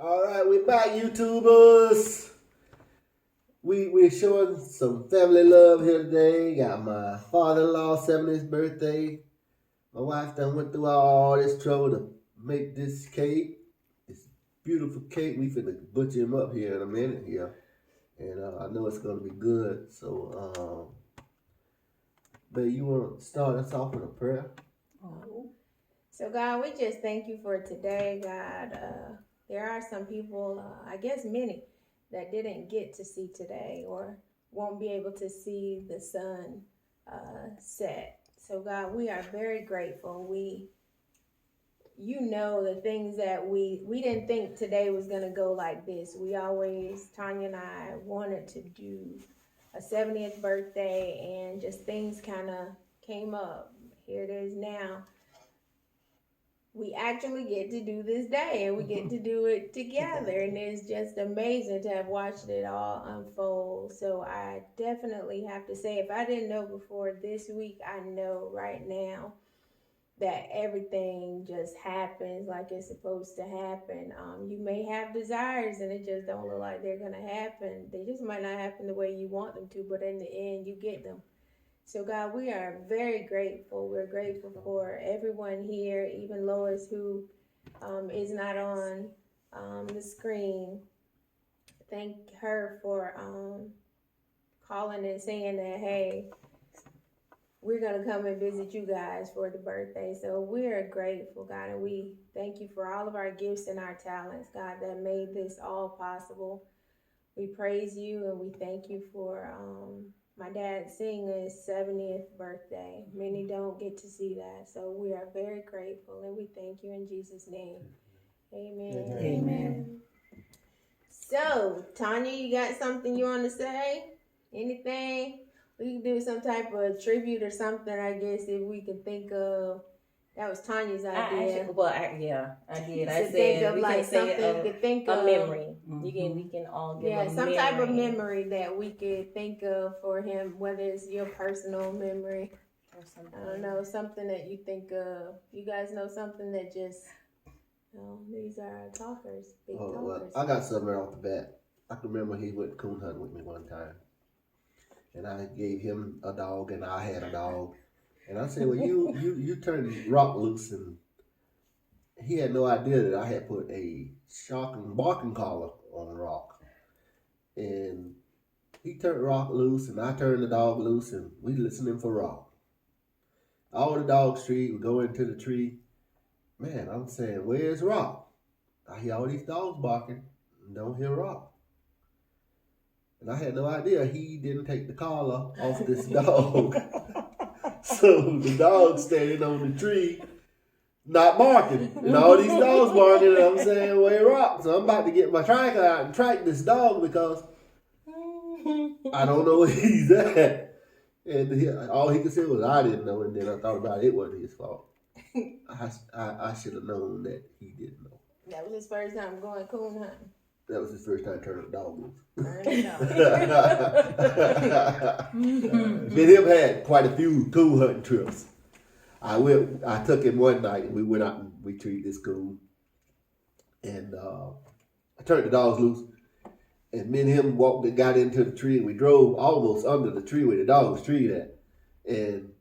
All right, we're back, YouTubers. We're showing some family love here today. Got my father-in-law 70th birthday. My wife done went through all this trouble to make this cake. This beautiful cake. We finna butcher him up here in a minute here, and I know it's gonna be good. So, babe, you want to start us off with a prayer? So, God, we just thank you for today, God. There are some people, I guess many, that didn't get to see today or won't be able to see the sun set. So, God, we are very grateful. You know, the things that we didn't think today was going to go like this. We always, Tanya and I, wanted to do a 70th birthday, and just things kind of came up. Here it is now. We actually get to do this day, and we get to do it together, and it's just amazing to have watched it all unfold. So I definitely have to say, if I didn't know before this week, I know right now that everything just happens like it's supposed to happen. You may have desires and it just don't look like they're gonna happen. They just might not happen the way you want them to, but in the end you get them. So, God, we are very grateful. We're grateful for everyone here, even Lois, who is not on the screen. Thank her for calling and saying that, hey, we're going to come and visit you guys for the birthday. So we are grateful, God, and we thank you for all of our gifts and our talents, God, that made this all possible. We praise you and we thank you for my dad seeing his 70th birthday. Many don't get to see that. So we are very grateful and we thank you in Jesus' name. Amen. Amen. So, Tanya, you got something you want to say? Anything? We can do some type of tribute or something, I guess, if we can think of. That was Tanya's idea. I did. I To think said of we like can say something to think a of. memory. We can all give a some memory. type of memory that we could think of for him, whether it's your personal memory or something. I don't know, something that you think of. You guys know something that just, these are talkers, big talkers. Well, I got something right off the bat. I can remember he went coon hunting with me one time, and I gave him a dog, and I had a dog, and I said, "Well, you turned Rock loose," and he had no idea that I had put a shocking barking collar on Rock, and he turned Rock loose, and I turned the dog loose, and we listening for Rock. All the dogs tree, we go into the tree. Man, I'm saying, where's Rock? I hear all these dogs barking and don't hear Rock. And I had no idea he didn't take the collar off this dog. So the dog standing on the tree, not barking. And all these dogs barking, and I'm saying, where Rock? So I'm about to get my tracker out and track this dog because I don't know where he's at. And all he could say was, I didn't know. And then I thought about it, it wasn't his fault. I should have known that he didn't know. That was his first time going coon hunting. That was his first time turning the dog loose. But him had quite a few coon hunting trips. I took him one night and we went out and we treated this coon. And I turned the dogs loose. And me and him got into the tree and we drove almost under the tree where the dog was treed at. And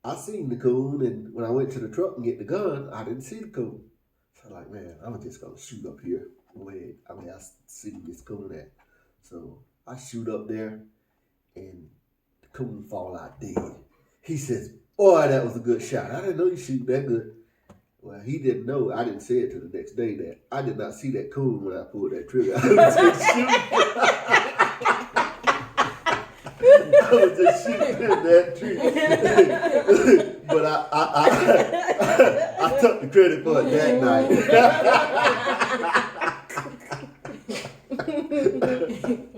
I seen the coon, and when I went to the truck and get the gun, I didn't see the coon. So I'm like, man, I'm just gonna shoot up here where I see this coon at. So I shoot up there and the coon fall out dead. He says, boy, that was a good shot. I didn't know you shoot that good. Well, he didn't know. I didn't say it till the next day that I did not see that coon when I pulled that trigger. I was just shooting. I was just shooting in that tree. But I took the credit for it that night.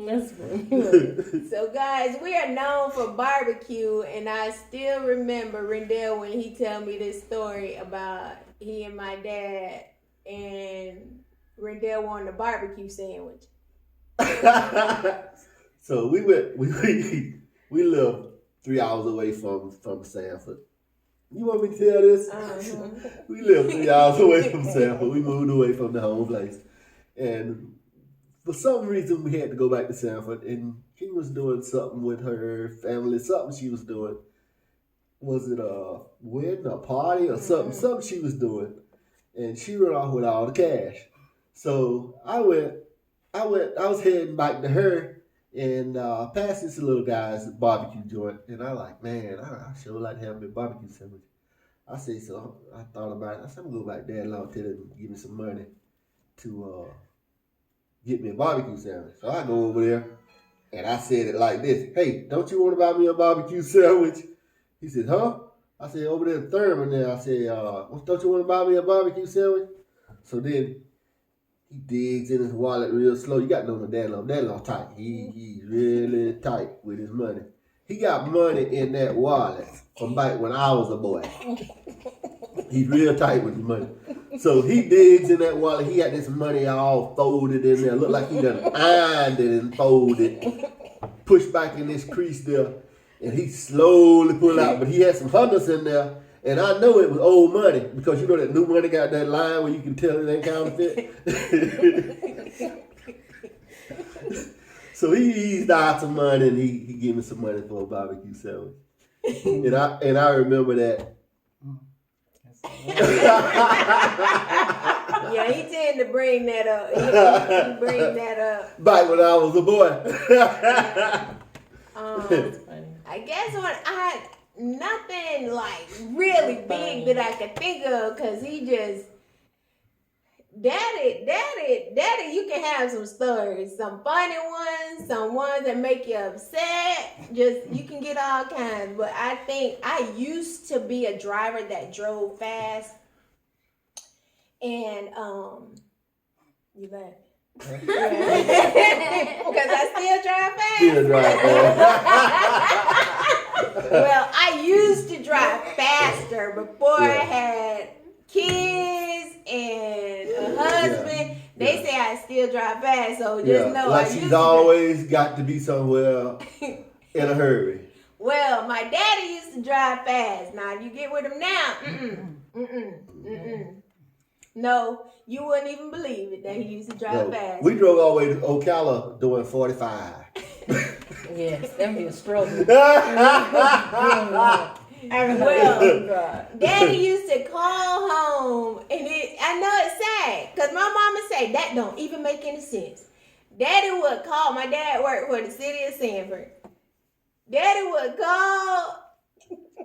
That's funny. So, guys, we are known for barbecue, and I still remember Rendell when he tell me this story about he and my dad, and Rendell wanted a barbecue sandwich. So we live 3 hours away from Sanford. You want me to tell this? Uh-huh. We live 3 hours away from Sanford. We moved away from the home place. And for some reason, we had to go back to Sanford, and she was doing something with her family, something she was doing. Was it a wedding, a party, or something? Something she was doing, and she ran off with all the cash. So I was heading back to her and past this little guy's barbecue joint, and I like, man, I sure like to have a barbecue sandwich. I said, so I thought about it. I said, I'm gonna go back there and tell them give me some money to get me a barbecue sandwich. So I go over there and I said it like this: Hey, don't you want to buy me a barbecue sandwich? He said, huh? I said, over there in Thurman there. I said, don't you want to buy me a barbecue sandwich? So then he digs in his wallet real slow. You got to know my dad tight. He's really tight with his money. He got money in that wallet from back when I was a boy. He's real tight with his money. So he digs in that wallet. He got this money all folded in there. Look like he done ironed it and folded. Pushed back in this crease there. And he slowly pulled out. But he had some hundreds in there. And I know it was old money. Because you know that new money got that line where you can tell it ain't counterfeit. So he eased out some money and he gave me some money for a barbecue sandwich. And I remember that. Yeah, he tend to bring that up. He bring that up. Back when I was a boy. That's funny. I guess when I had nothing like really big that I could think of, cause he just daddy, you can have some stories, some funny ones, some ones that make you upset. Just you can get all kinds. But I think I used to be a driver that drove fast, and you laugh. Because I still drive fast. Still drive fast. Well, I used to drive faster before I had kids and a husband. They say I still drive fast, so just know like I used she's to always got to be somewhere in a hurry. Well, my daddy used to drive fast. Now, if you get with him now, no, you wouldn't even believe it that he used to drive fast. We drove all the way to Ocala doing 45. Yes, that be a struggle. Well, Daddy used to call home, and I know it's sad, because my mama say that don't even make any sense. Daddy would call, my dad worked for the city of Sanford. Daddy would call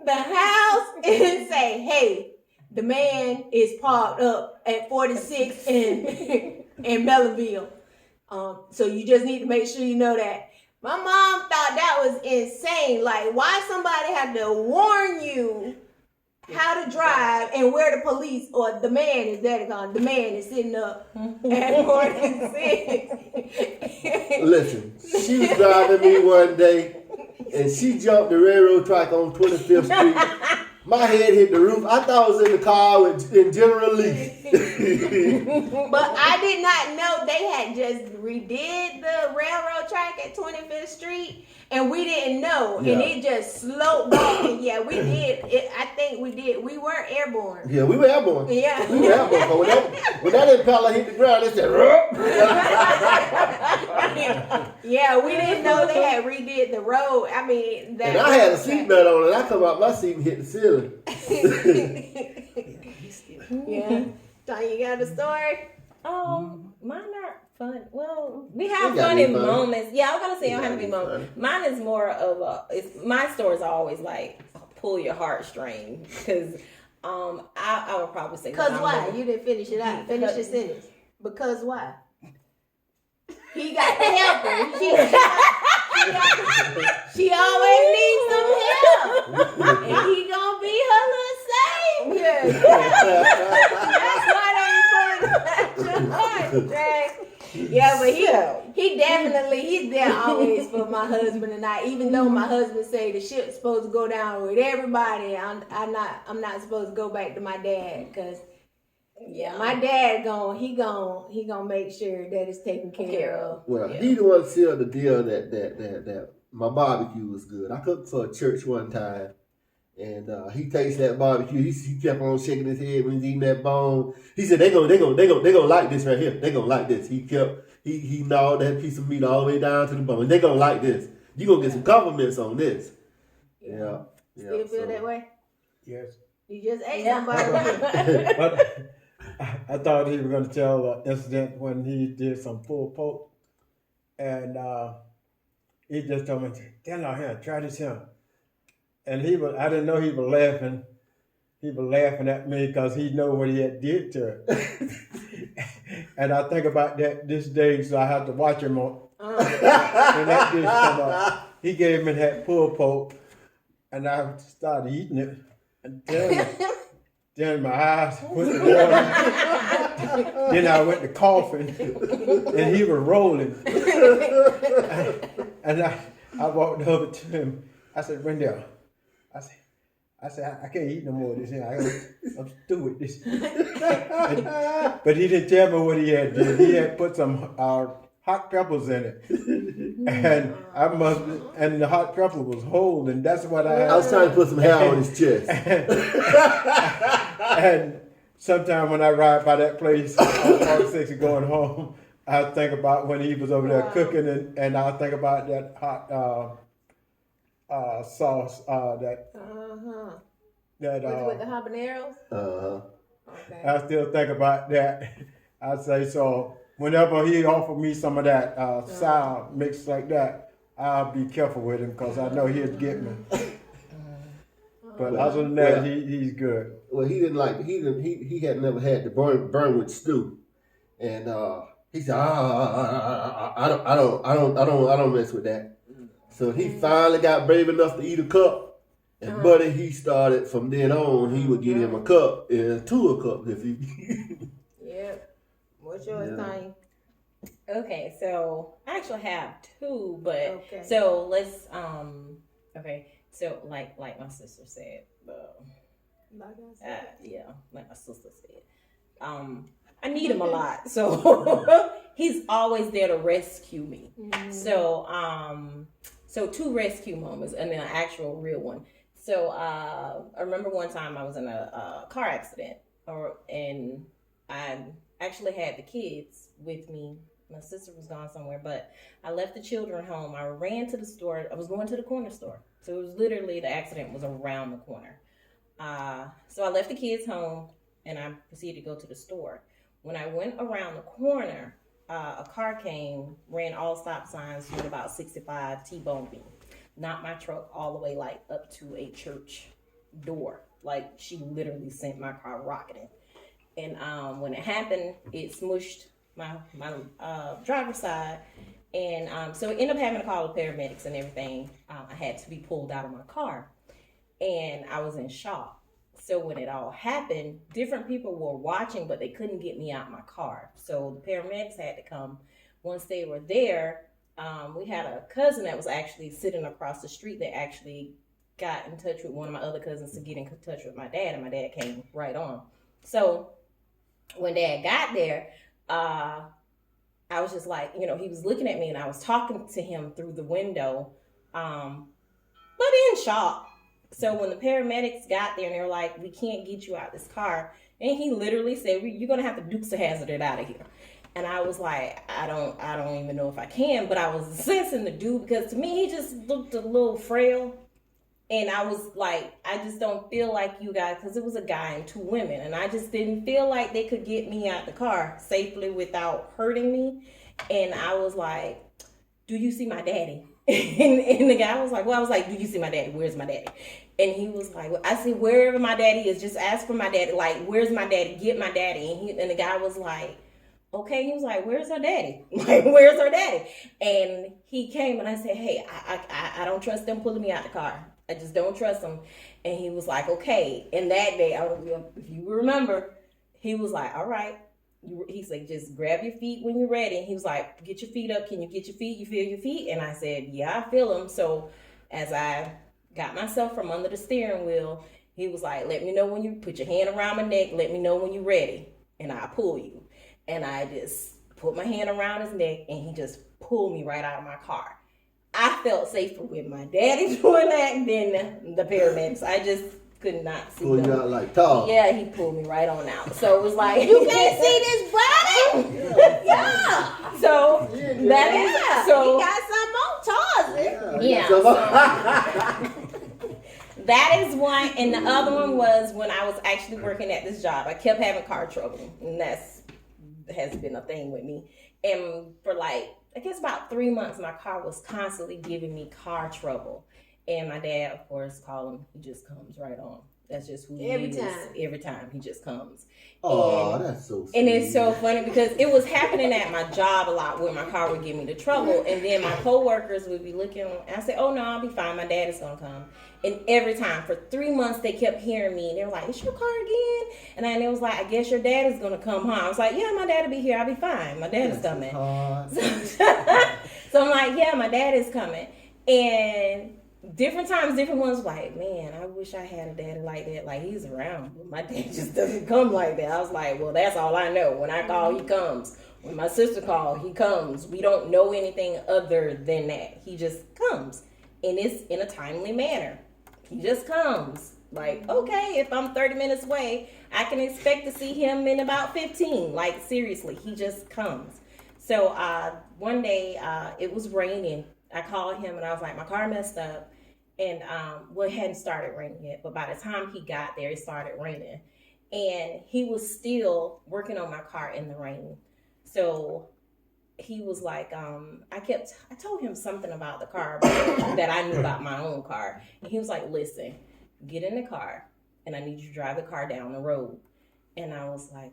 the house and say, hey, the man is parked up at 46 in Belleville. So you just need to make sure you know that. My mom thought that was insane. Like, why somebody had to warn you how to drive and where the police or the man is there? The man is sitting up at 46. Listen, she was driving me one day and she jumped the railroad track on 25th Street. My head hit the roof. I thought I was in the car in General Lee. But I did not know they had just redid the railroad track at 25th Street, and we didn't know. Yeah. And it just sloped off. And yeah, we did. I think we did. We were airborne. Yeah, we were airborne. Yeah. We were airborne. But when that impeller hit the ground, it said, Yeah, we didn't know they had redid the road. I mean, that. And I had a seatbelt on, and I come out my seat and hit the ceiling. Yeah. Tanya, you got a story? Mine are fun. Well, we have It gotta funny be fun. moments. Yeah, I was gonna say I It don't have gotta to be be moments. Mine is more of my stories are always like pull your heartstring because I would probably say Because why? You didn't finish it out. Finish your sentence. Because why? He got the helper. She always needs some help. And he gonna be her little savior. That's why they put it at your heart. Yeah, but he's there always for my husband and I. Even though my husband say the ship's supposed to go down with everybody, I'm not supposed to go back to my dad because my dad he gonna make sure that it's taken care of. Well, he the one sealed the deal that my barbecue was good. I cooked for a church one time, And he tastes that barbecue. He kept on shaking his head when he's eating that bone. He said, they gonna like this right here. They gonna like this. He gnawed that piece of meat all the way down to the bone. They gonna like this. You gonna get some compliments on this. Yeah. Still feel that way? Yes. You just ate Yeah. somebody. But I thought he was going to tell an incident when he did some pulled pork. And he just told me, stand out here, try this here. And I didn't know he was laughing. He was laughing at me because he know what he had did to it. And I think about that this day, so I have to watch him on. When that dish come up, he gave me that pulled pork, and I started eating it. And then my eyes went to water. Then I went to coughing, and he was rolling. And I walked over to him. I said, Rendell, I said, I can't eat no more of this. I'm through with this. But he didn't tell me what he had did. He had put some hot peppers in it. And and the hot pepper was whole, and that's what I had. I was trying to put some hair on his chest. And sometime when I ride by that place on 46 and going home, I think about when he was over there cooking, and I think about that hot sauce that with the habaneros? Okay. I still think about that. I say so. Whenever he offered me some of that sour mix like that, I'll be careful with him because I know he'll get me. But other than that, he's good. Well, he didn't like he had never had the Burnwood stew, and he said, I don't mess with that. So he finally got brave enough to eat a cup, and buddy, he started from then on. He would get him a cup and two a cup if he. Yep. What's yours, Tanya? Okay, so I actually have two, but Okay. so let's okay, so like my sister said, yeah, like my sister said, I need him a lot, so he's always there to rescue me. Mm-hmm. So two rescue moments and then an actual real one. So I remember one time I was in a car accident, and I actually had the kids with me. My sister was gone somewhere, but I left the children home. I ran to the store. I was going to the corner store. So it was literally, the accident was around the corner. So I left the kids home and I proceeded to go to the store. When I went around the corner, a car came, ran all stop signs, went about 65, T-boned me. Knocked my truck all the way like up to a church door. Like she literally sent my car rocketing. And when it happened, it smushed my driver's side. And so it ended up having to call the paramedics and everything. I had to be pulled out of my car. And I was in shock. So when it all happened, different people were watching, but they couldn't get me out of my car. So the paramedics had to come. Once they were there, we had a cousin that was actually sitting across the street that actually got in touch with one of my other cousins to get in touch with my dad, and my dad came right on. So when Dad got there, I was just like, he was looking at me and I was talking to him through the window, but in shock. So when the paramedics got there and they were like, we can't get you out of this car. And he literally said, you're going to have to Dukes of Hazzard it out of here. And I was like, I don't even know if I can, but I was sensing the dude because to me, he just looked a little frail. And I was like, I just don't feel like you guys, because it was a guy and two women. And I just didn't feel like they could get me out the car safely without hurting me. And I was like, do you see my daddy? And the guy was like, well, I was like, do you see my daddy? Where's my daddy? And he was like, well, I said, wherever my daddy is, just ask for my daddy. Like, where's my daddy? Get my daddy. And the guy was like, okay. He was like, where's her daddy? Like, where's her daddy? And he came and I said, hey, I don't trust them pulling me out the car. I just don't trust them. And he was like, okay. And that day, I don't know if you remember, he was like, all right. He said, just grab your feet when you're ready. And he was like, get your feet up. Can you get your feet? You feel your feet? And I said, yeah, I feel them. So as I got myself from under the steering wheel, he was like, let me know when you put your hand around my neck. Let me know when you're ready. And I'll pull you. And I just put my hand around his neck and he just pulled me right out of my car. I felt safer with my daddy doing that than the paramedics. I just could not see Pull you them. out like tall. Yeah, he pulled me right on out. So it was like You can't see this body? Yeah. So that is so. He got some on Tarzan. Yeah, that is one, and the other one was when I was actually working at this job. I kept having car trouble, and has been a thing with me. And for like, I guess about 3 months, my car was constantly giving me car trouble. And my dad, of course, called him. He just comes right on. That's just who he is. Every time he just comes. Oh, that's so sweet. And it's so funny because it was happening at my job a lot where my car would give me the trouble. And then my coworkers would be looking, and I said, oh, no, I'll be fine. My dad is going to come. And every time, for 3 months, they kept hearing me. And they were like, is your car again? And it was like, I guess your dad is going to come, huh? I was like, yeah, my dad will be here. I'll be fine. My dad is coming. So I'm like, yeah, my dad is coming. And different times, different ones like, man, I wish I had a daddy like that. Like, he's around, but my dad just doesn't come like that. I was like, well, that's all I know. When I call, he comes. When my sister calls, he comes. We don't know anything other than that. He just comes. And it's in a timely manner. He just comes. Like, okay, if I'm 30 minutes away, I can expect to see him in about 15. Like, seriously, he just comes. So one day, it was raining. I called him and I was like, my car messed up. And it hadn't started raining yet, but by the time he got there, it started raining. And he was still working on my car in the rain. So he was like, I told him something about the car that I knew about my own car. And he was like, listen, get in the car and I need you to drive the car down the road. And I was like,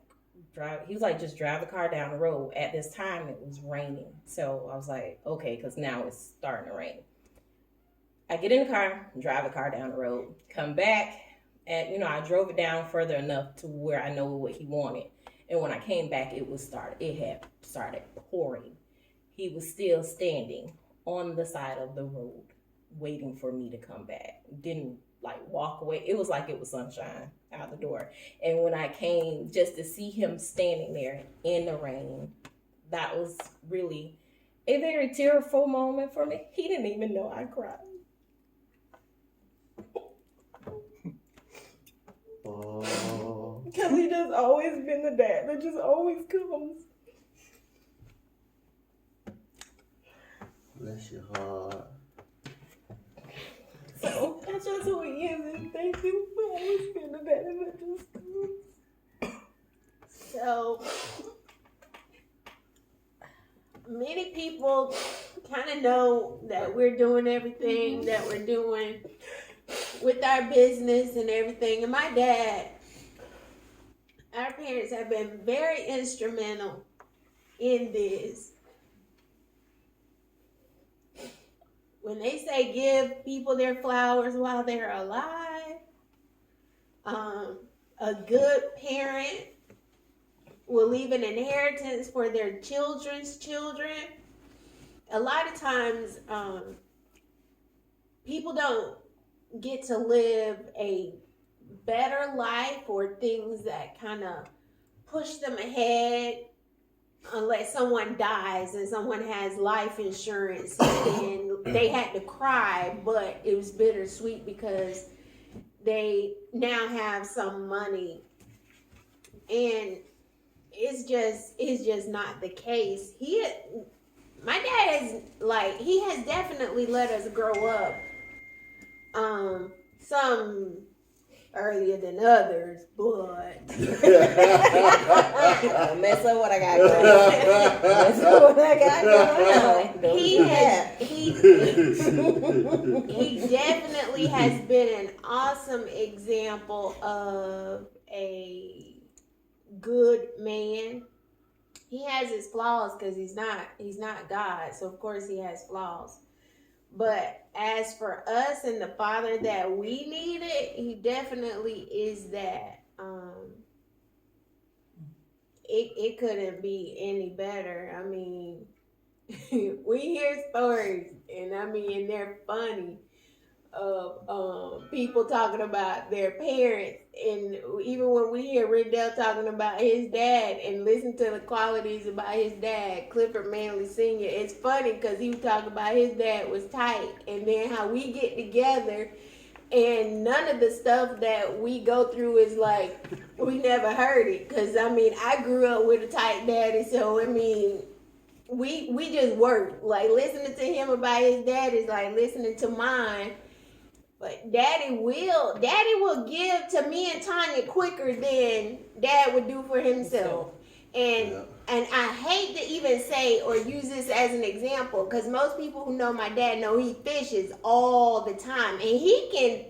he was like, just drive the car down the road. At this time, it was raining. So I was like, okay, because now it's starting to rain. I get in the car, drive the car down the road, come back, and I drove it down further enough to where I know what he wanted. And when I came back, it had started pouring. He was still standing on the side of the road, waiting for me to come back. Didn't walk away. It was like it was sunshine out the door. And when I came, just to see him standing there in the rain, that was really a very tearful moment for me. He didn't even know I cried. Oh. Because he just always been the dad that just always comes. Bless your heart. So that's just who he is, and thank you for always being the dad that just comes. So many people kind of know that we're doing everything that we're doing with our business and everything. And my dad, our parents have been very instrumental in this. When they say give people their flowers while they're alive, a good parent will leave an inheritance for their children's children. A lot of times, people don't get to live a better life or things that kind of push them ahead unless someone dies and someone has life insurance and they had to cry, but it was bittersweet because they now have some money. And it's just not the case. My dad is he has definitely let us grow up. Some earlier than others, but mess up what I got going on. Mess up what I got going on. He definitely has been an awesome example of a good man. He has his flaws because he's not God, so of course he has flaws. But as for us and the father that we needed, he definitely is that. It couldn't be any better. I mean, we hear stories, and they're funny. of people talking about their parents, and even when we hear Riddell talking about his dad and listen to the qualities about his dad, Clifford Manley Sr., it's funny because he was talking about his dad was tight, and then how we get together and none of the stuff that we go through is like we never heard it. Because I mean, I grew up with a tight daddy, so I mean, we just work. Like listening to him about his dad is like listening to mine. But daddy will give to me and Tanya quicker than dad would do for himself. And I hate to even say or use this as an example, because most people who know my dad know he fishes all the time, and he can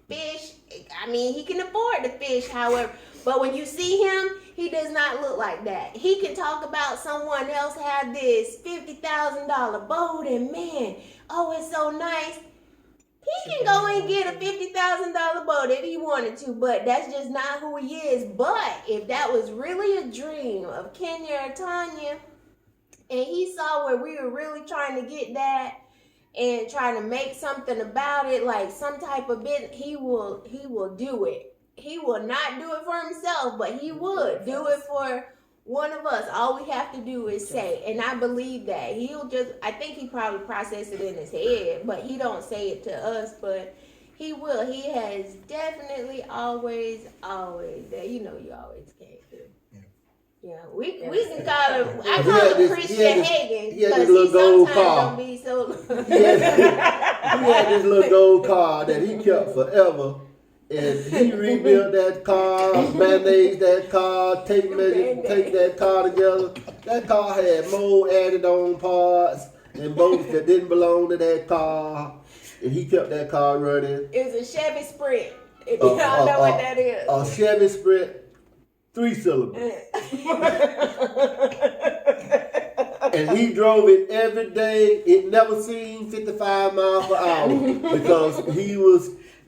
fish. I mean, he can afford to fish, however. But when you see him, he does not look like that. He can talk about someone else had this $50,000 boat, and man, oh, it's so nice. He can go and get a $50,000 boat if he wanted to, but that's just not who he is. But if that was really a dream of Kenya or Tanya, and he saw where we were really trying to get that and trying to make something about it, like some type of business, he will do it. He will not do it for himself, but he would do it for one of us. All we have to do is say, and I believe that I think he probably processed it in his head, but he don't say it to us, but he will. He has definitely always that, you always can't do. Yeah, we can call him, I call him Christian Hagen, because he sometimes don't be so. He had this little gold car that he kept forever. And he rebuilt that car, mayonnaise that car, take that car together. That car had more added on parts and bolts that didn't belong to that car. And he kept that car running. It was a Chevy Sprint. If you don't know what that is. A Chevy Sprint 3-cylinder. And he drove it every day. It never seen 55 miles per hour because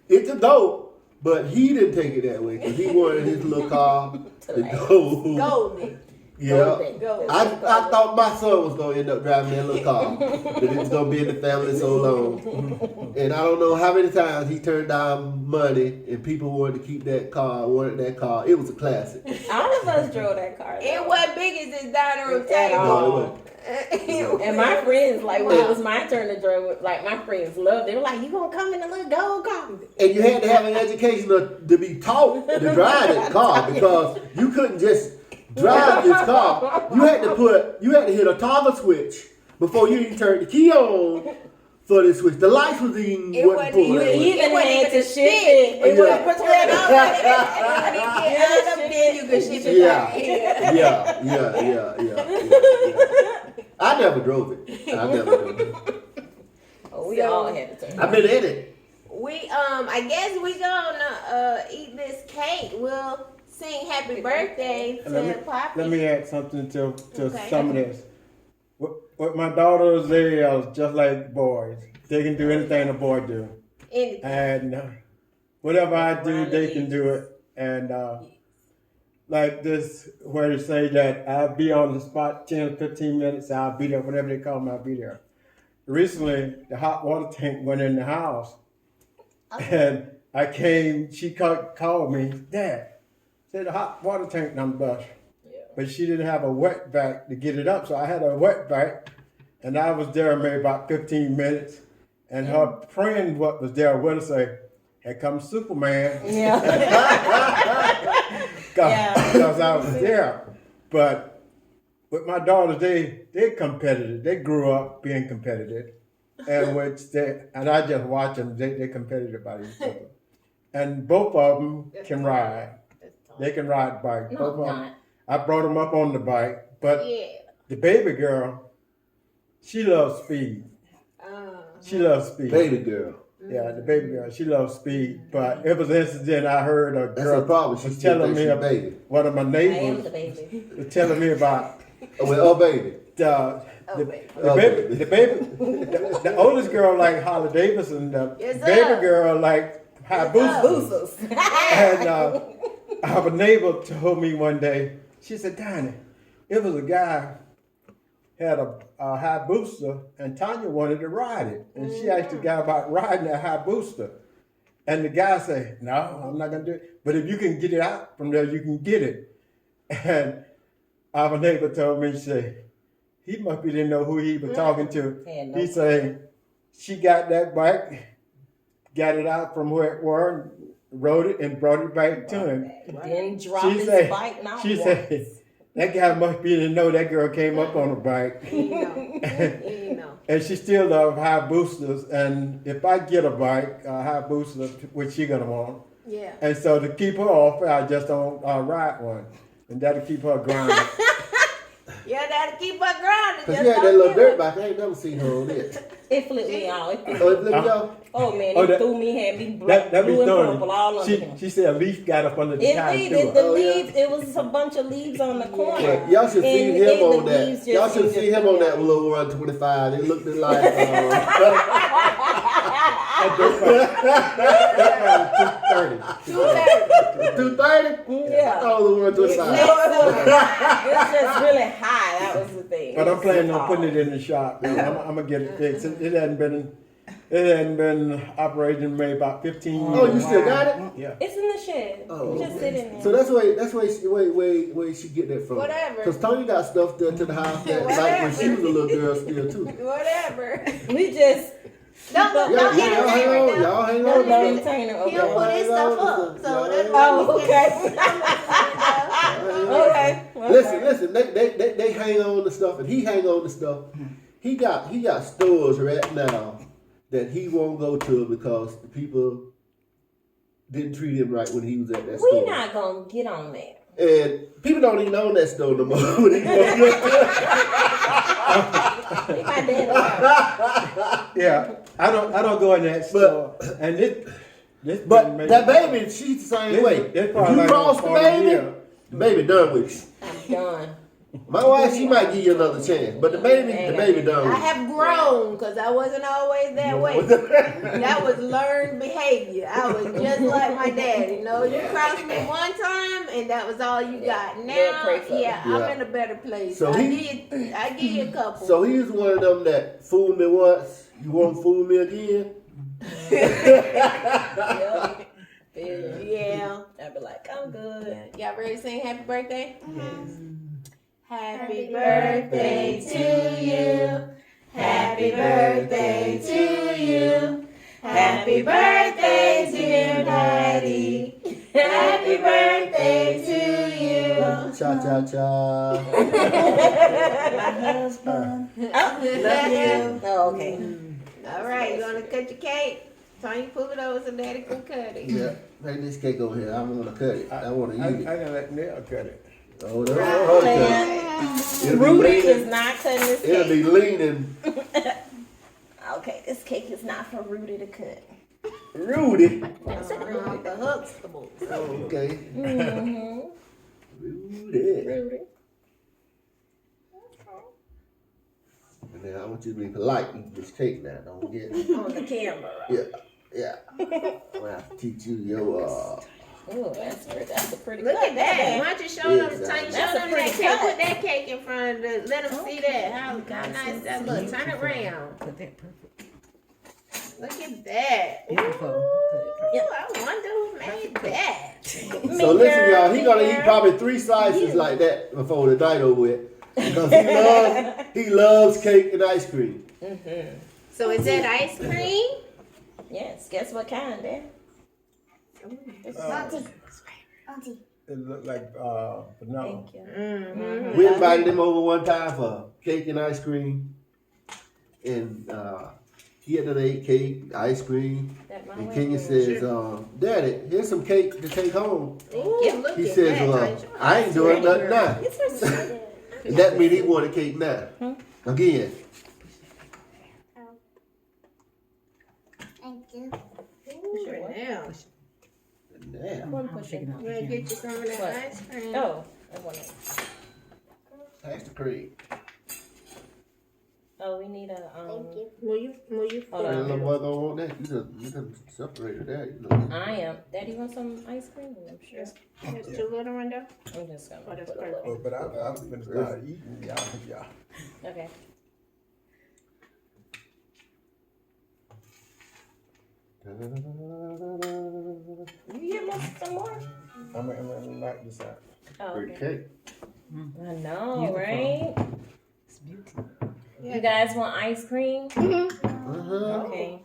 it could go. But he didn't take it that way because he wanted his little car to go. Golden. Yeah. Golden. I thought my son was going to end up driving that little car. That it was going to be in the family so long. And I don't know how many times he turned down money and people wanted to keep that car, It was a classic. All of us drove that car. It wasn't big as this dining room At table. all. And my friends, like when it was my turn to drive, like my friends loved it. They were like, "You gonna come in a little gold car?" And you had to have an education to be taught to drive that car because you couldn't just drive this car. You had to hit a toggle switch before you even turned the key on for the switch. The lights was even wasn't pulling. You even had to shift it. It wasn't put that on. You could shift it back. Yeah. I never drove it. Oh, we all had to turn. I've been in it. We I guess we gonna eat this cake. We'll sing happy birthday to Poppy. Let me add something to Okay. some of this. With my daughters, they are just like boys. They can do anything a boy do. Anything. And whatever I do, they can do it. And like this, where they say that I'll be on the spot 10, 15 minutes, I'll be there, whatever they call me, I'll be there. Recently, the hot water tank went in the house. And I came, she called me, Dad, said the hot water tank done bust. Yeah. But she didn't have a wet vac to get it up, so I had a wet vac. And I was there maybe about 15 minutes. And her friend, what was there with her, say, "Here comes Superman." Yeah. Because I was there. But with my daughters, they're competitive. They grew up being competitive. And I just watch them, they're competitive about each other. And both of them can ride. They can ride bikes. No, Both of them. not. I brought them up on the bike. But Yeah. the baby girl, she loves speed. She loves speed. Baby girl. Yeah, the baby girl, she loves speed. But it was an incident I heard a That's girl the problem. She was still telling thinks me she about baby. one of my I am neighbors the baby. was telling me about Baby. the oldest girl like Holly Davidson, the Yes, sir. baby girl like Hayabusa. Boozers. And I have a neighbor told me one day, she said, "Donnie, it was a guy had a high booster, and Tanya wanted to ride it, and she asked the guy about riding that high booster, and the guy said, "No, I'm not gonna do it. But if you can get it out from there, you can get it." And our neighbor told me, she said, he must be didn't know who he was talking to. Yeah, He said, she got that bike, got it out from where it was, rode it, and brought it back to him. Then drop She his said- bike not She once. said, that guy must be didn't know that girl came up on a bike. You know. And she still love high boosters. And if I get a bike, a high booster, which she gonna want. Yeah. And so to keep her off, I just don't ride one. And that'll keep her grounded. Yeah, that'll keep her grounded. Cause Just you had that don't little give dirt her- bike. I ain't never seen her on it. It flipped me out. Oh, it flipped me off? Oh man, Oh, it that- threw me, had me that blue was and purple all done. under him. She said a leaf got up under the It tire did. too. The Oh, yeah. leaves. It was a bunch of leaves on the corner. Yeah, y'all should see And him the on leaves that. Y'all just should see him on that seemed little 125. It looked like Two thirty. 230. Yeah. Oh, the It was 125. just really high. That was the thing. But I'm planning on Tall. putting it in the shop. I'm gonna get it fixed. It hadn't been operating maybe about 15 years. Oh, you still got it? Yeah. It's in the shed. Oh, Just okay. sitting there. So that's where she get that from. Whatever. Cause Tony got stuff done to the house that like when she was a little girl still too. Whatever. we just Don't Y'all entertain hang her, on, though. y'all hang don't on. Don't maintain her. He'll put his stuff up. So that's Oh, okay. Okay. Listen. They hang on to stuff, and he hang on to stuff. He got stores right now that he won't go to because the people didn't treat him right when he was at that store. We not gonna get on that. And people don't even own that store no more. When he goes Leave my dad alone. Yeah. I don't go in that store. And this but been that maybe- baby, she's the same this- way. this If probably you like cross the 40 baby, years. the baby done with you. I'm done. My wife, she might give you another chance, but the baby done I with have grown because I wasn't always that way. you. That was learned behavior. I was just like my dad. You know, you crossed me one time and that was all you got. Lord, Now, pray for yeah, you. I'm in a better place. So I he- give you a couple. So he's one of them that fooled me once. You won't fool me again. Yep. Yeah. Yeah. I'd be like, I'm good. Y'all ready to sing happy birthday? Happy Happy birthday to you. Happy birthday to you. Happy birthday, dear Daddy. Happy birthday to you. Cha cha cha. My husband. Oh, love you. Oh, okay. All right, you want to cut your cake? Tony, pull it over so Daddy can cut it. Yeah, take this cake over here. I want to cut it. I want to I eat it. gotta let Neil cut it. Oh, no, hold it. It'll be Rudy is leaning. not cutting this It'll cake. be leaning. Okay, this cake is not for Rudy to cut. Rudy. The Huxtables. Oh, okay. Mm-hmm. Rudy. Rudy. And then I want you to be polite eating this cake now. Don't get. On the camera. Yeah. I'm gonna have to teach you your. Oh, that's pretty. That's a pretty Look cut. at that. Why don't you show them, Exactly. Tony, show That's a them pretty that cake. cut. Put that cake in front of the, let them see that. How nice that look. Turn it around. Put that perfect. Look at that. Beautiful. Ooh, I wonder who made that. So listen, y'all. He gonna eat probably 3 slices like that before the night over with, because he loves cake and ice cream. Mm-hmm. So is that ice cream? Yes. Guess what kind, Dad? Auntie. It looked like vanilla. Thank you. Mm-hmm. We invited him over one time for cake and ice cream, and he had done ate cake, ice cream, That my and way. Kenya says, "Daddy, here's some cake to take home." Ooh, look He at says, that. "Well, Tony. I ain't doing nothing now." It's for sure. And that means he wanted cake now. Again. Thank you. Ooh, now. Now, One pushing. I'm gonna get you some of that What? ice cream. Oh, I want it. pass the cream. Oh, we need a Thank you. Will you Hold And on. little boy don't want that. You done separated that. You know. I am. Daddy, you want some ice cream? I'm sure. There's 2 little window. I'm just gonna Oh, that's put a perfect. little. But I'm gonna start eating y'all. Okay. Okay. You get some more? I'm gonna knock this out. Oh, Great okay. cake. I know, Beautiful. right? It's beautiful. You guys want ice cream? Uh-huh. Okay.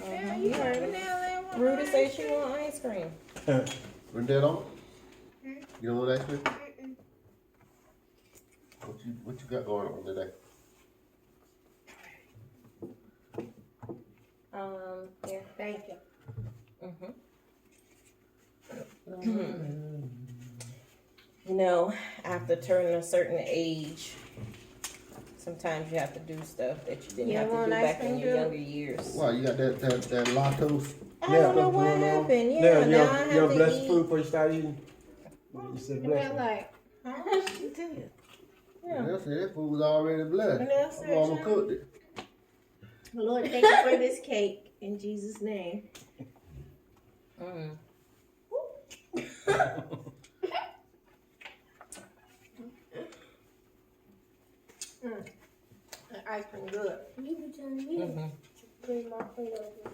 Yeah, you heard it now. Rudy said she want ice cream. Bring that on. You don't want ice cream? What you got going on today? Yeah. Thank you. You know, after turning a certain age, sometimes you have to do stuff that you didn't You have to want do ice back in cream, your Drew? younger years. Wow, you got that lotto. I don't know what going on. happened. Yeah, Yeah, you now I don't have bless to the eat. food before you start eating. You said And bless they're it. like, huh? She did. Yeah. That's it. That food was already blessed. And they'll say, Mama cooked it. Lord, thank you for this cake in Jesus' name. Mm. That ice cream good. Mhm. Bring my plate over.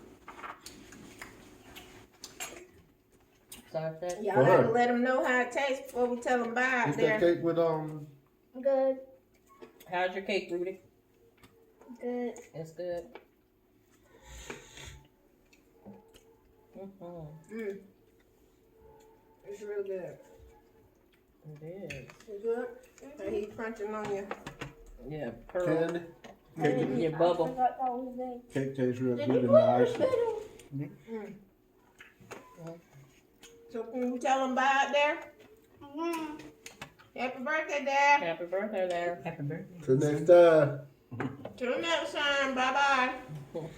Sorry, Dad. Y'all Go gotta ahead. let them know how it tastes before we tell them bye out What's that there. cake with Good. How's your cake, Rudy? Good. It's good. Mhm. Mm. It's real good. It is. It's good. So he's crunching on you. Yeah, pearl. candy? Your bubble. Cake tastes real good in the ice. So can you tell them bye out there? Happy birthday, Dad. Happy birthday there. Happy birthday. Till next time. Till next time. Bye bye.